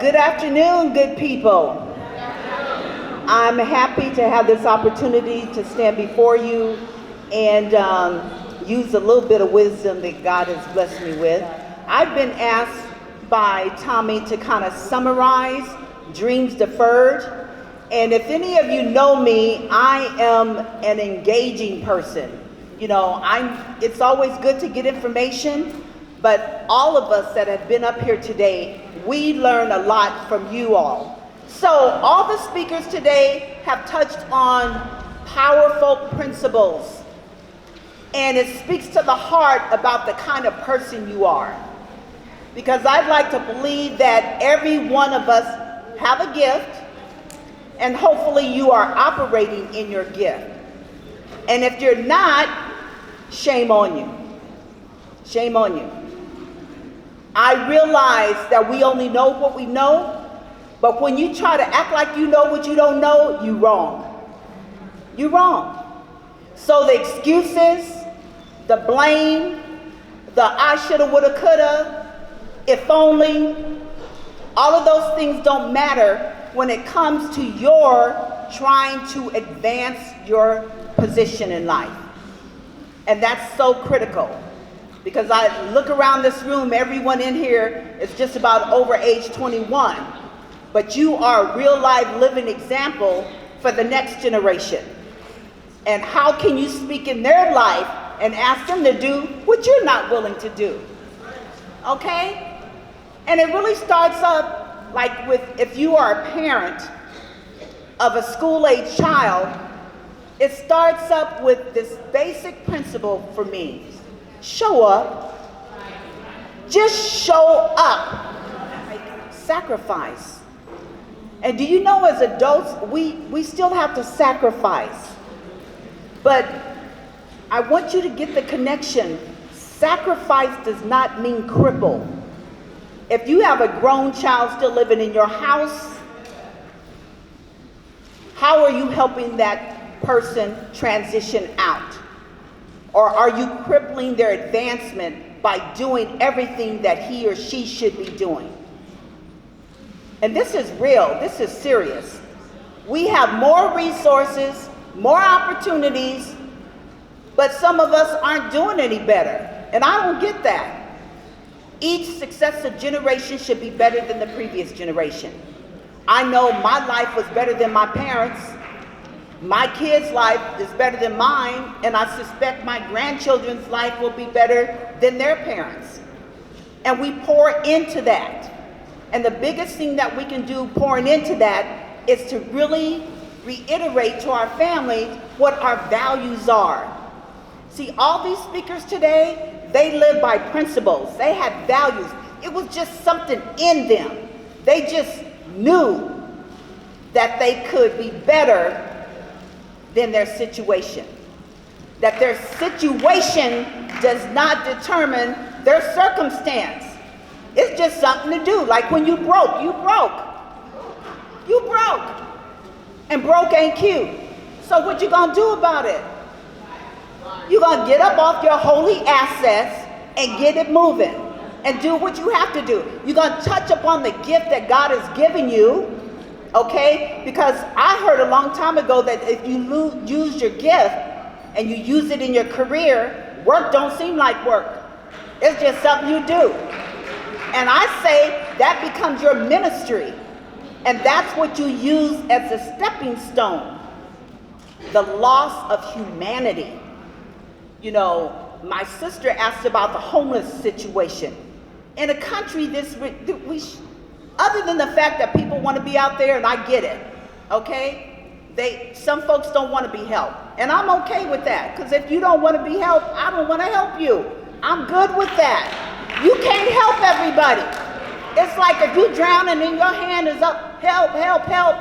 Good afternoon, good people. I'm happy to have this opportunity to stand before you and use a little bit of wisdom that God has blessed me with. I've been asked by Tommy to kind of summarize dreams deferred. And if any of you know me, I am an engaging person. You know, it's always good to get information, but all of us that have been up here today, we learn a lot from you all. So all the speakers today have touched on powerful principles, and it speaks to the heart about the kind of person you are. Because I'd like to believe that every one of us have a gift, and hopefully you are operating in your gift. And if you're not, shame on you. Shame on you. I realize that we only know what we know, but when you try to act like you know what you don't know, you're wrong. You're wrong. So the excuses, the blame, the I shoulda, woulda, coulda, if only, all of those things don't matter when it comes to your trying to advance your position in life. And that's so critical. Because I look around this room, everyone in here is just about over age 21. But you are a real life living example for the next generation. And how can you speak in their life and ask them to do what you're not willing to do? Okay? And it really starts up like with, if you are a parent of a school-age child, it starts up with this basic principle for me. Show up. Just show up. Like sacrifice. And do you know, as adults, we still have to sacrifice. But I want you to get the connection. Sacrifice does not mean cripple. If you have a grown child still living in your house, how are you helping that person transition out? Or are you crippling their advancement by doing everything that he or she should be doing? And this is real, this is serious. We have more resources, more opportunities, but some of us aren't doing any better. And I don't get that. Each successive generation should be better than the previous generation. I know my life was better than my parents'. My kids' life is better than mine, and I suspect my grandchildren's life will be better than their parents. And we pour into that. And the biggest thing that we can do pouring into that is to really reiterate to our families what our values are. See, all these speakers today, they live by principles. They had values. It was just something in them. They just knew that they could be better than their situation. That their situation does not determine their circumstance. It's just something to do. Like when you broke, you broke. You broke. And broke ain't cute. So what you gonna do about it? You're gonna get up off your holy assets and get it moving. And do what you have to do. You're gonna touch upon the gift that God has given you. Okay, because I heard a long time ago that if you use your gift and you use it in your career, work don't seem like work. It's just something you do. And I say that becomes your ministry. And that's what you use as a stepping stone. The loss of humanity. You know, my sister asked about the homeless situation. In a country other than the fact that people want to be out there, and I get it, okay? Some folks don't want to be helped. And I'm okay with that, because if you don't want to be helped, I don't want to help you. I'm good with that. You can't help everybody. It's like if you drown and then your hand is up, help, help, help.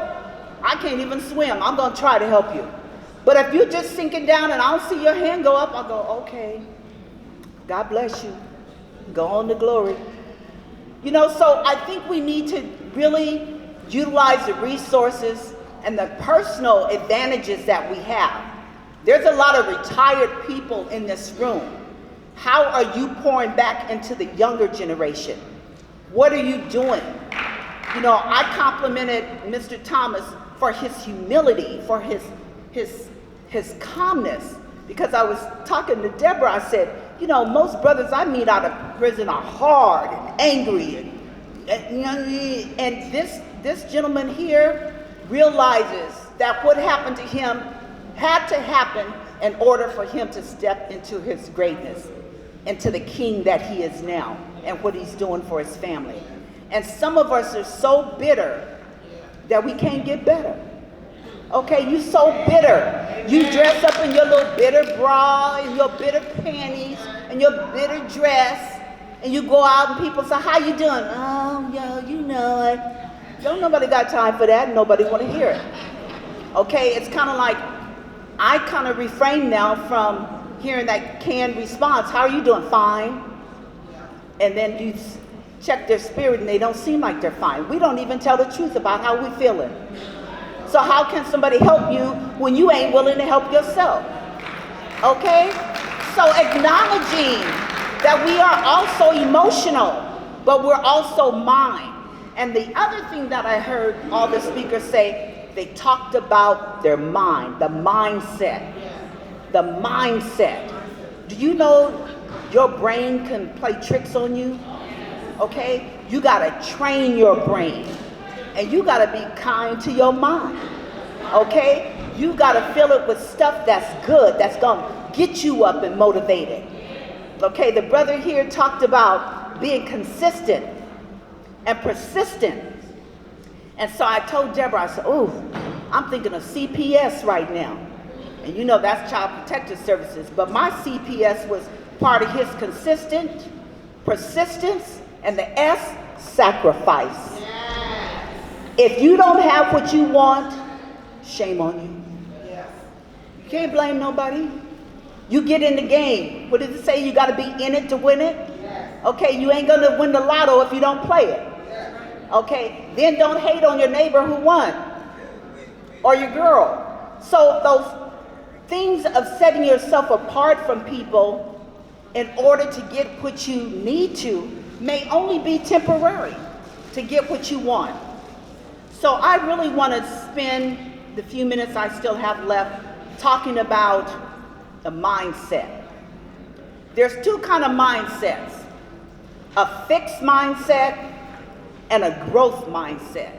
I can't even swim. I'm going to try to help you. But if you're just sinking down and I don't see your hand go up, I'll go, okay, God bless you. Go on to glory. You know, so I think we need to really utilize the resources and the personal advantages that we have. There's a lot of retired people in this room. How are you pouring back into the younger generation? What are you doing? You know, I complimented Mr. Thomas for his humility, for his calmness, because I was talking to Deborah. I said, you know, most brothers I meet out of prison are hard and angry, and this gentleman here realizes that what happened to him had to happen in order for him to step into his greatness, into the king that he is now, and what he's doing for his family. And some of us are so bitter that we can't get better. Okay, you so bitter. You dress up in your little bitter bra and your bitter panties and your bitter dress, and you go out and people say, how you doing? Oh, yeah, you know it. Don't nobody got time for that. Nobody want to hear it. Okay, it's kind of like, I kind of refrain now from hearing that canned response. How are you doing? Fine. And then you check their spirit and they don't seem like they're fine. We don't even tell the truth about how we're feeling. So how can somebody help you when you ain't willing to help yourself? Okay? So acknowledging that we are also emotional, but we're also mind. And the other thing that I heard all the speakers say, they talked about their mind, the mindset. The mindset. Do you know your brain can play tricks on you? Okay? You gotta train your brain. And you gotta be kind to your mind. Okay? You gotta fill it with stuff that's good, that's gonna get you up and motivated. Okay, the brother here talked about being consistent and persistent. And so I told Deborah, I said, oh, I'm thinking of CPS right now. And you know that's Child Protective Services. But my CPS was part of his consistent, persistence, and the S, sacrifice. Yes. If you don't have what you want, shame on you. Yes. You can't blame nobody. You get in the game. What does it say? You got to be in it to win it? Yes. Okay, you ain't going to win the lotto if you don't play it. Okay, then don't hate on your neighbor who won, or your girl. So those things of setting yourself apart from people in order to get what you need to may only be temporary to get what you want. So I really want to spend the few minutes I still have left talking about the mindset. There's two kind of mindsets, a fixed mindset and a growth mindset.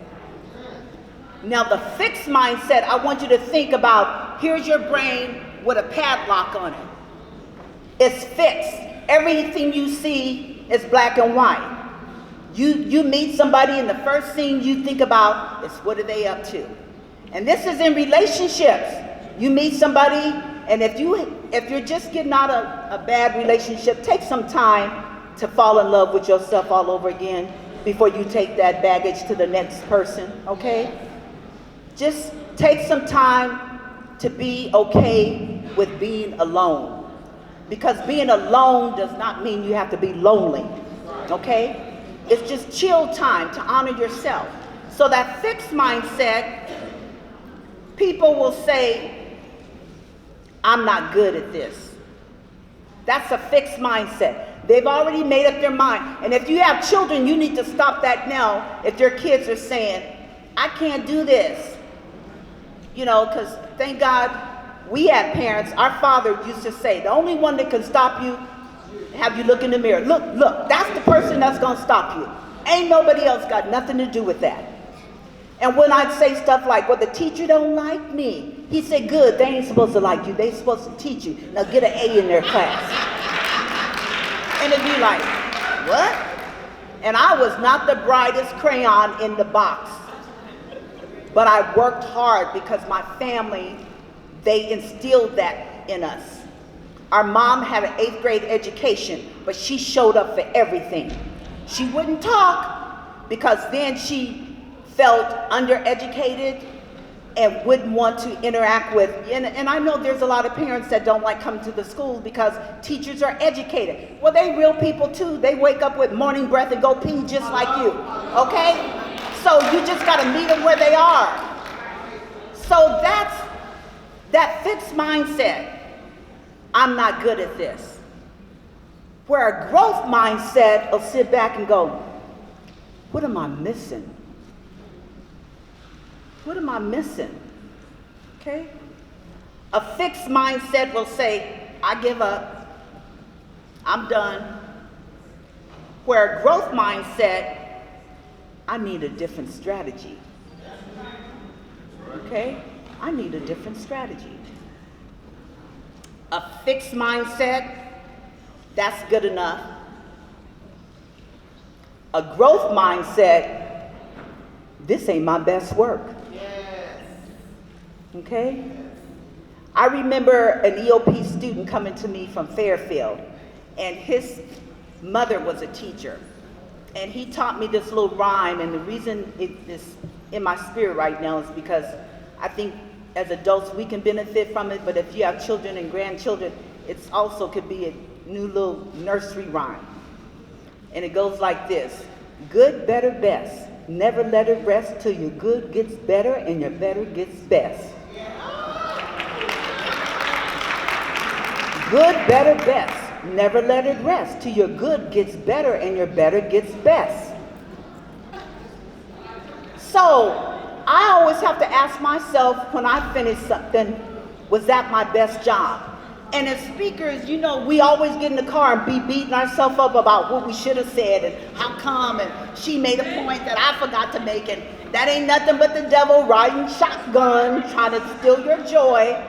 Now the fixed mindset, I want you to think about, here's your brain with a padlock on it. It's fixed. Everything you see is black and white. You meet somebody and the first thing you think about is what are they up to? And this is in relationships. You meet somebody and if you're just getting out of a bad relationship, take some time to fall in love with yourself all over again before you take that baggage to the next person, okay? Just take some time to be okay with being alone. Because being alone does not mean you have to be lonely, okay? It's just chill time to honor yourself. So that fixed mindset, people will say, I'm not good at this. That's a fixed mindset. They've already made up their mind. And if you have children, you need to stop that now if your kids are saying, I can't do this. You know, because thank God we had parents, our father used to say, the only one that can stop you, have you look in the mirror. Look, that's the person that's going to stop you. Ain't nobody else got nothing to do with that. And when I'd say stuff like, well, the teacher don't like me. He said, good, they ain't supposed to like you. They supposed to teach you. Now get an A in their class. And it'd be like, what? And I was not the brightest crayon in the box. But I worked hard because my family, they instilled that in us. Our mom had an 8th grade education, but she showed up for everything. She wouldn't talk because then she felt undereducated and wouldn't want to interact with, and I know there's a lot of parents that don't like coming to the school because teachers are educated. Well, they real people too. They wake up with morning breath and go pee just like you, okay? So you just gotta meet them where they are. So that's that fixed mindset. I'm not good at this. Where a growth mindset will sit back and go, what am I missing? What am I missing? Okay? A fixed mindset will say, I give up. I'm done. Where a growth mindset, I need a different strategy. Okay? I need a different strategy. A fixed mindset, that's good enough. A growth mindset, this ain't my best work. Okay? I remember an EOP student coming to me from Fairfield, and his mother was a teacher. And he taught me this little rhyme, and the reason it is in my spirit right now is because I think as adults we can benefit from it, but if you have children and grandchildren, it also could be a new little nursery rhyme. And it goes like this: good, better, best. Never let it rest till your good gets better and your better gets best. Good, better, best. Never let it rest till your good gets better and your better gets best. So I always have to ask myself when I finish something, was that my best job? And as speakers, you know, we always get in the car and be beating ourselves up about what we should have said and how come, and she made a point that I forgot to make, and that ain't nothing but the devil riding shotgun trying to steal your joy.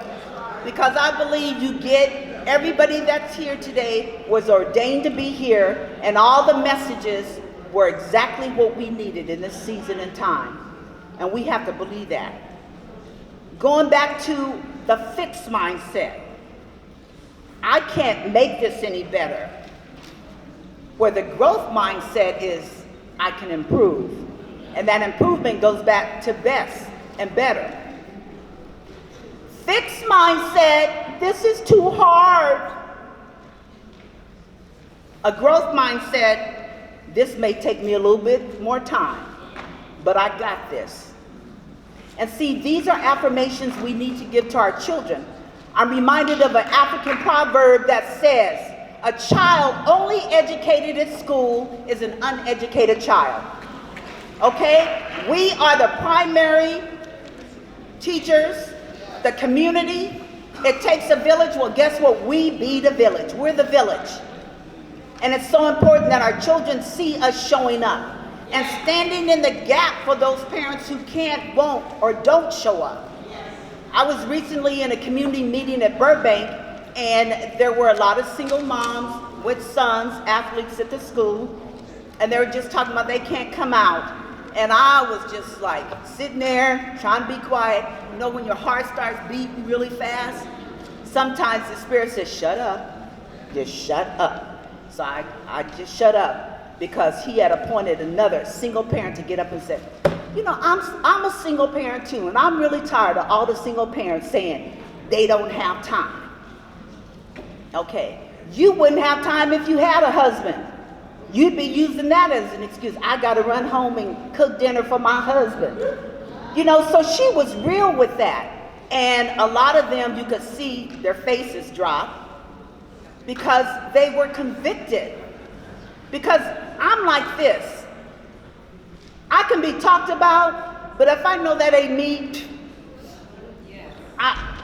Because I believe you get everybody that's here today was ordained to be here, and all the messages were exactly what we needed in this season and time. And we have to believe that. Going back to the fixed mindset, I can't make this any better. Where the growth mindset is, I can improve. And that improvement goes back to best and better. Fixed mindset, this is too hard. A growth mindset, this may take me a little bit more time, but I got this. And see, these are affirmations we need to give to our children. I'm reminded of an African proverb that says, a child only educated at school is an uneducated child. Okay? We are the primary teachers, the community. It takes a village. Well, guess what? We be the village. We're the village. And it's so important that our children see us showing up and standing in the gap for those parents who can't, won't, or don't show up. I was recently in a community meeting at Burbank, and there were a lot of single moms with sons, athletes at the school, and they were just talking about they can't come out. And I was just like sitting there trying to be quiet. You know, when your heart starts beating really fast, sometimes the Spirit says, shut up, just shut up. So I just shut up, because he had appointed another single parent to get up and say, you know, I'm a single parent too, and I'm really tired of all the single parents saying they don't have time. Okay, you wouldn't have time if you had a husband. You'd be using that as an excuse. I got to run home and cook dinner for my husband. You know, so she was real with that. And a lot of them, you could see their faces drop because they were convicted. Because I'm like this. I can be talked about, but if I know that ain't me,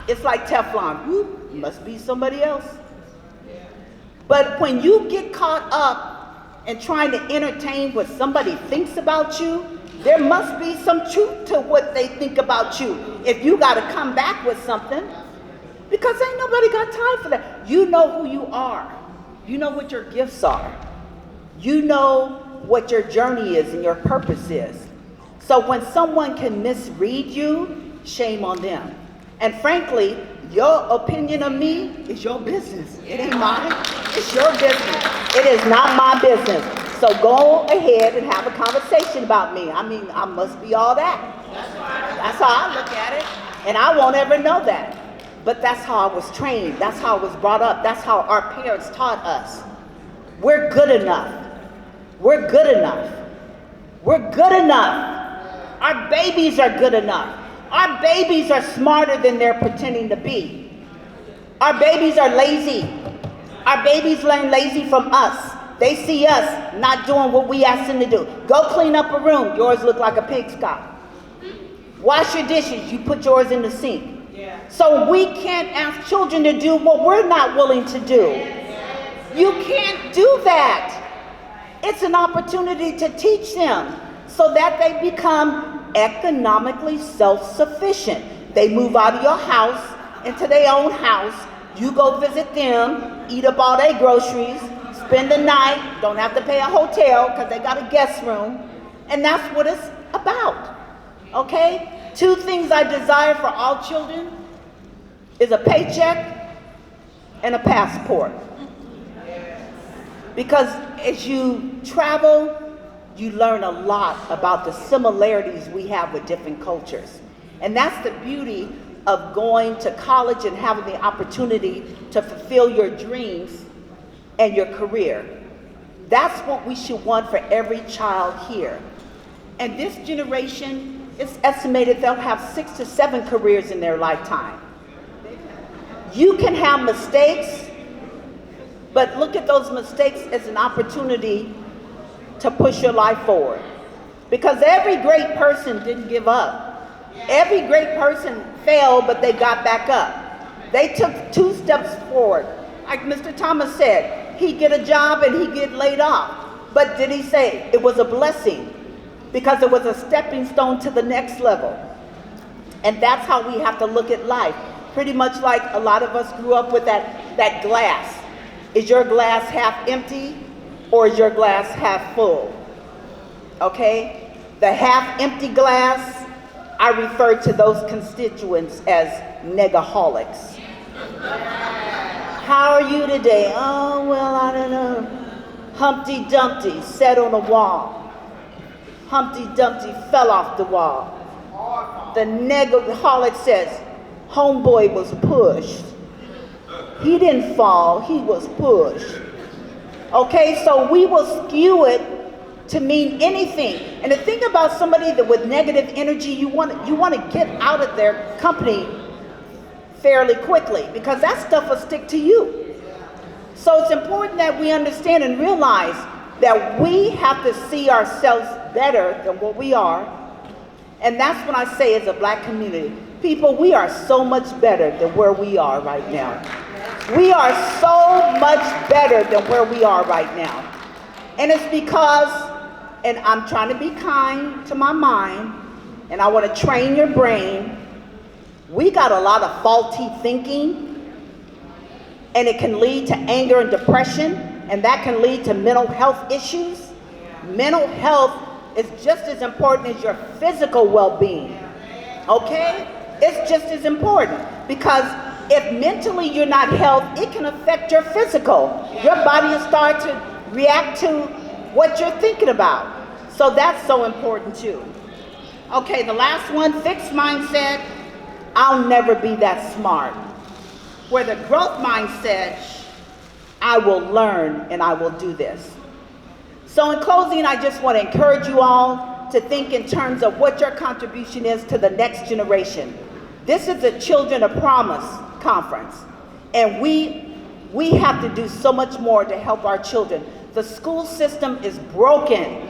it's like Teflon. Whoop, must be somebody else. But when you get caught up in trying to entertain what somebody thinks about you, there must be some truth to what they think about you. If you got to come back with something, because ain't nobody got time for that. You know who you are. You know what your gifts are. You know what your journey is and your purpose is. So when someone can misread you, shame on them. And frankly, your opinion of me is your business. It ain't mine. It's your business. It is not my business. So go ahead and have a conversation about me. I mean, I must be all that. That's how I look at it. And I won't ever know that. But that's how I was trained. That's how I was brought up. That's how our parents taught us. We're good enough. We're good enough. We're good enough. Our babies are good enough. Our babies are smarter than they're pretending to be. Our babies are lazy. Our babies learn lazy from us. They see us not doing what we ask them to do. Go clean up a room. Yours look like a pigsty. Wash your dishes, you put yours in the sink. So we can't ask children to do what we're not willing to do. You can't do that. It's an opportunity to teach them so that they become economically self-sufficient. They move out of your house into their own house. You go visit them, eat up all their groceries, spend the night, don't have to pay a hotel because they got a guest room. And that's what it's about, okay? 2 things I desire for all children is a paycheck and a passport. Because as you travel, you learn a lot about the similarities we have with different cultures. And that's the beauty of going to college and having the opportunity to fulfill your dreams and your career. That's what we should want for every child here. And this generation, it's estimated they'll have 6 to 7 careers in their lifetime. You can have mistakes, but look at those mistakes as an opportunity to push your life forward. Because every great person didn't give up. Every great person failed, but they got back up. They took 2 steps forward. Like Mr. Thomas said, he'd get a job and he'd get laid off. But did he say it was a blessing? Because it was a stepping stone to the next level. And that's how we have to look at life. Pretty much like a lot of us grew up with that glass. Is your glass half empty or is your glass half full? Okay? The half empty glass, I refer to those constituents as negaholics. How are you today? Oh, well, I don't know. Humpty Dumpty sat on a wall. Humpty Dumpty fell off the wall. The negaholic says, homeboy was pushed. He didn't fall, he was pushed. Okay, so we will skew it to mean anything. And the thing about somebody that with negative energy, you want to get out of their company fairly quickly because that stuff will stick to you. So it's important that we understand and realize that we have to see ourselves better than what we are. And that's when I say as a black community, people, we are so much better than where we are right now. We are so much better than where we are right now. And it's because, and I'm trying to be kind to my mind, and I want to train your brain, we got a lot of faulty thinking, and it can lead to anger and depression, and that can lead to mental health issues. Mental health is just as important as your physical well-being, okay? It's just as important because if mentally you're not healthy, it can affect your physical. Your body will start to react to what you're thinking about. So that's so important too. Okay, the last one, fixed mindset. I'll never be that smart. Where the growth mindset, I will learn and I will do this. So in closing, I just want to encourage you all to think in terms of what your contribution is to the next generation. This is the Children of Promise conference, and we have to do so much more to help our children. The school system is broken.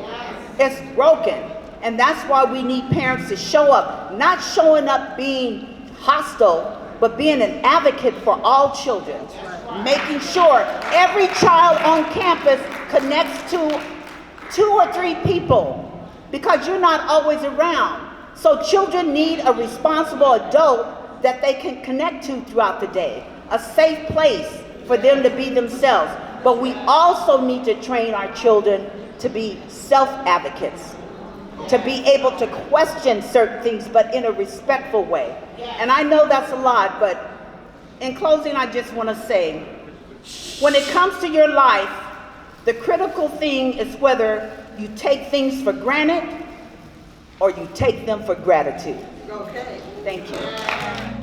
It's broken, and that's why we need parents to show up, not showing up being hostile, but being an advocate for all children, making sure every child on campus connects to 2 or 3 people, because you're not always around. So children need a responsible adult that they can connect to throughout the day, a safe place for them to be themselves. But we also need to train our children to be self-advocates, to be able to question certain things, but in a respectful way. And I know that's a lot, but in closing, I just want to say, when it comes to your life, the critical thing is whether you take things for granted or you take them for gratitude. Okay. Thank you.